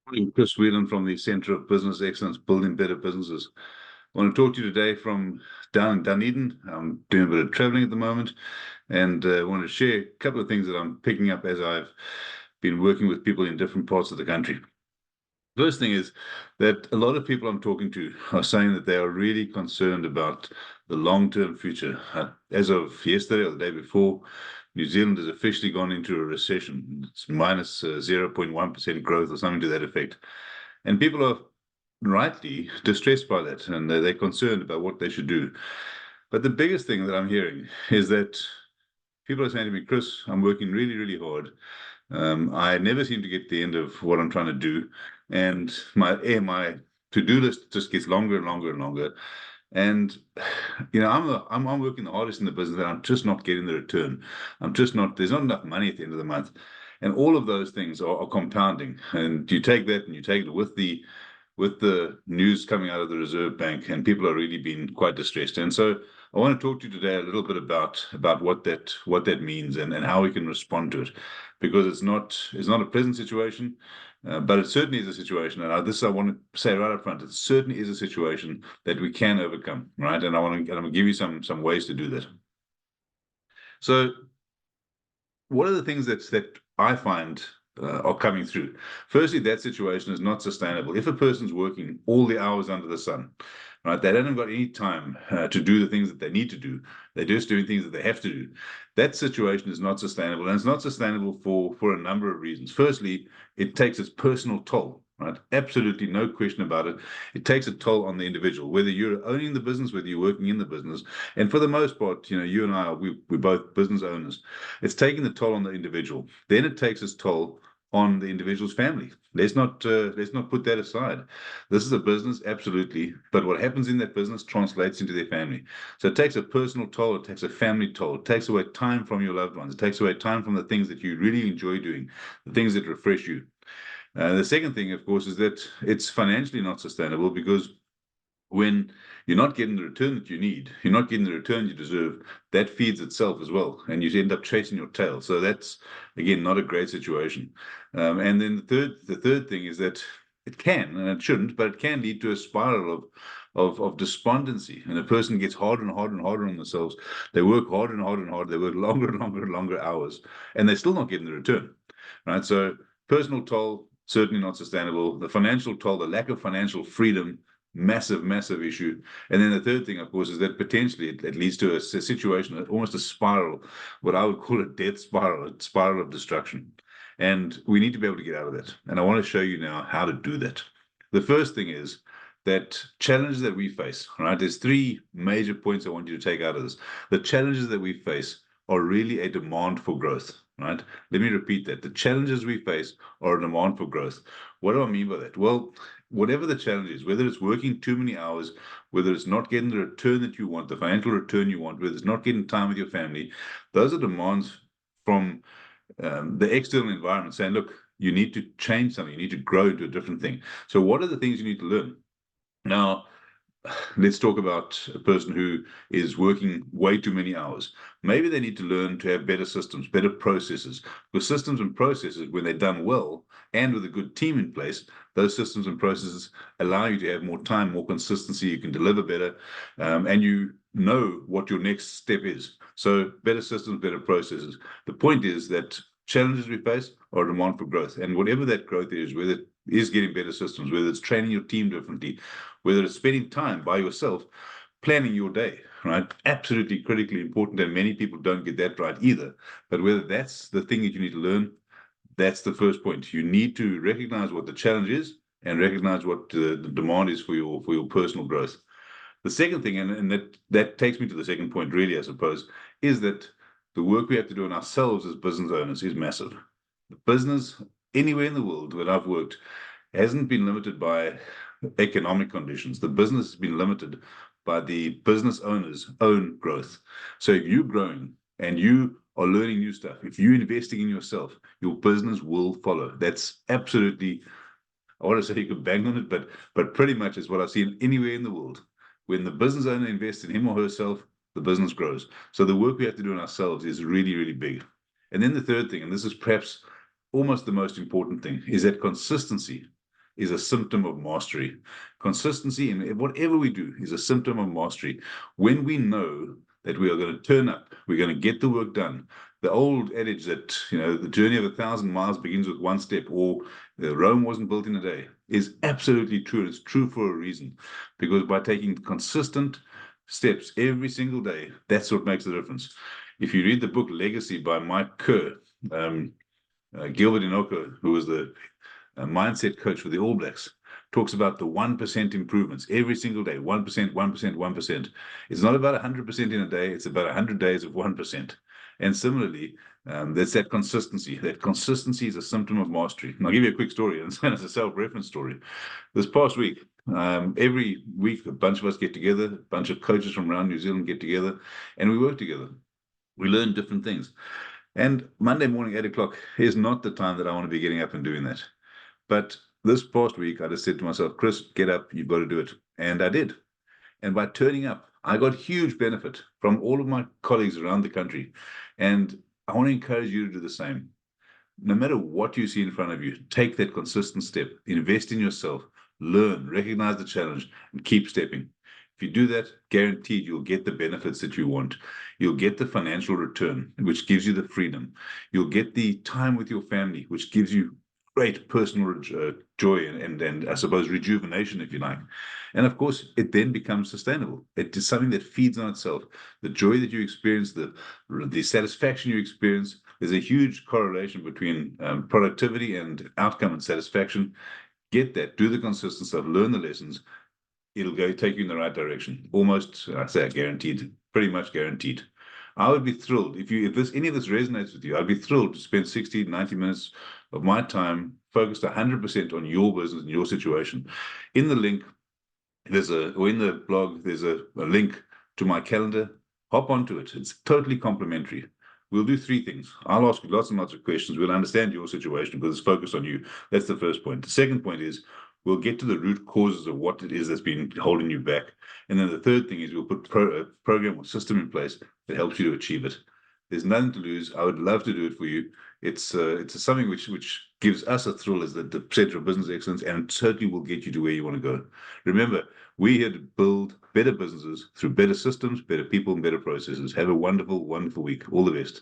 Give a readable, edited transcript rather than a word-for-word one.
Morning, Chris Whelan from the Centre of Business Excellence, Building Better Businesses. I want to talk to you today from down in Dunedin. I'm doing a bit of traveling at the moment, and I want to share a couple of things that I'm picking up as I've been working with people in different parts of the country. First thing is that a lot of people I'm talking to are saying that they are really concerned about the long-term future. As of yesterday or the day before, New Zealand has officially gone into a recession. It's minus 0.1% growth or something to that effect. And people are rightly distressed by that, and they're concerned about what they should do. But the biggest thing that I'm hearing is that people are saying to me, Chris, I'm working really, really hard. I never seem to get to the end of what I'm trying to do, and my to-do list just gets longer and longer and longer. And I'm working the hardest in the business, and I'm just not getting the return. I'm just not. There's not enough money at the end of the month, and all of those things are compounding. And you take that and you take it with the news coming out of the Reserve Bank, and people are really being quite distressed. And so I want to talk to you today a little bit about what that means and how we can respond to it, because it's not a pleasant situation, but it certainly is a situation. And I want to say right up front, it certainly is a situation that we can overcome, right? And I'm going to give you some ways to do that. So, what are the things that I find are coming through? Firstly, that situation is not sustainable. If a person's working all the hours under the sun, right, they haven't got any time to do the things that they need to do. They're just doing things that they have to do. That situation is not sustainable, and it's not sustainable for a number of reasons. Firstly, it takes its personal toll. Right, absolutely no question about it. It takes a toll on the individual, whether you're owning the business, whether you're working in the business, and for the most part, you and I, we're both business owners. It's taking the toll on the individual. Then it takes its toll on the individual's family. Let's not put that aside. This is a business, absolutely, but what happens in that business translates into their family. So it takes a personal toll, it takes a family toll, it takes away time from your loved ones, it takes away time from the things that you really enjoy doing, the things that refresh you. The second thing, of course, is that it's financially not sustainable, because when you're not getting the return that you need, you're not getting the return you deserve, that feeds itself as well, and you end up chasing your tail. So that's, again, not a great situation. And then the third thing is that it can, and it shouldn't, but it can lead to a spiral of despondency, and a person gets harder and harder and harder on themselves. They work harder and harder and harder. They work longer and longer and longer hours, and they're still not getting the return, right? So personal toll, certainly not sustainable. The financial toll, the lack of financial freedom, massive, massive issue. And then the third thing, of course, is that potentially it leads to a situation, almost a spiral, what I would call a death spiral, a spiral of destruction. And we need to be able to get out of that. And I want to show you now how to do that. The first thing is that challenges that we face, right? There's three major points I want you to take out of this. The challenges that we face are really a demand for growth, right? Let me repeat that. The challenges we face are a demand for growth. What do I mean by that? Well, whatever the challenge is, whether it's working too many hours, whether it's not getting the return that you want, the financial return you want, whether it's not getting time with your family, those are demands from the external environment saying, look, you need to change something, you need to grow into a different thing. So what are the things you need to learn? Now, let's talk about a person who is working way too many hours. Maybe they need to learn to have better systems, better processes. Because systems and processes, when they're done well and with a good team in place, those systems and processes allow you to have more time, more consistency. You can deliver better, and you know what your next step is. So better systems, better processes. The point is that challenges we face are a demand for growth. And whatever that growth is, whether it is getting better systems, whether it's training your team differently, whether it's spending time by yourself, planning your day, right? Absolutely critically important. And many people don't get that right either. But whether that's the thing that you need to learn, that's the first point. You need to recognize what the challenge is and recognize what the demand is for your personal growth. The second thing, and that takes me to the second point, really, I suppose, is that the work we have to do on ourselves as business owners is massive. The business anywhere in the world where I've worked hasn't been limited by economic conditions. The business has been limited by the business owner's own growth. So if you're growing and you are learning new stuff, if you're investing in yourself, your business will follow. That's absolutely, I want to say you could bang on it, but pretty much is what I've seen anywhere in the world. When the business owner invests in him or herself, the business grows. So the work we have to do on ourselves is really, really big. And then the third thing, and this is perhaps almost the most important thing, is that consistency is a symptom of mastery. Consistency in whatever we do is a symptom of mastery. When we know that we are going to turn up, we're going to get the work done. The old adage that, the journey of 1,000 miles begins with one step, or Rome wasn't built in a day, is absolutely true. It's true for a reason, because by taking consistent steps every single day, that's what makes the difference. If you read the book Legacy by Mike Kerr, Gilbert Inoka, who was the mindset coach for the All Blacks, talks about the 1% improvements every single day. 1%, 1%, 1%. It's not about 100% in a day. It's about 100 days of 1%. And similarly, there's that consistency. That consistency is a symptom of mastery. And I'll give you a quick story, and it's a self-reference story. This past week, every week, a bunch of us get together, a bunch of coaches from around New Zealand get together, and we work together. We learn different things. And Monday morning, 8 o'clock, is not the time that I want to be getting up and doing that. But this past week, I just said to myself, Chris, get up, you've got to do it. And I did. And by turning up, I got huge benefit from all of my colleagues around the country. And I want to encourage you to do the same. No matter what you see in front of you, take that consistent step, invest in yourself, learn, recognize the challenge, and keep stepping. If you do that, guaranteed you'll get the benefits that you want. You'll get the financial return, which gives you the freedom. You'll get the time with your family, which gives you great personal joy and I suppose rejuvenation, if you like. And of course, it then becomes sustainable. It is something that feeds on itself. The joy that you experience, the satisfaction you experience, there's a huge correlation between productivity and outcome and satisfaction. Get that, do the consistent stuff, learn the lessons. It'll take you in the right direction. Almost, I say guaranteed, pretty much guaranteed. I would be thrilled if any of this resonates with you. I'd be thrilled to spend 60, 90 minutes of my time focused 100% on your business and your situation. In the link, in the blog, there's a link to my calendar. Hop onto it. It's totally complimentary. We'll do 3 things. I'll ask you lots and lots of questions. We'll understand your situation because it's focused on you. That's the first point. The second point is we'll get to the root causes of what it is that's been holding you back. And then the third thing is we'll put a program or system in place that helps you to achieve it. There's nothing to lose. I would love to do it for you. It's something which gives us a thrill as the Center of Business Excellence, and certainly will get you to where you want to go. Remember, we're here to build better businesses through better systems, better people, and better processes. Have a wonderful, wonderful week. All the best.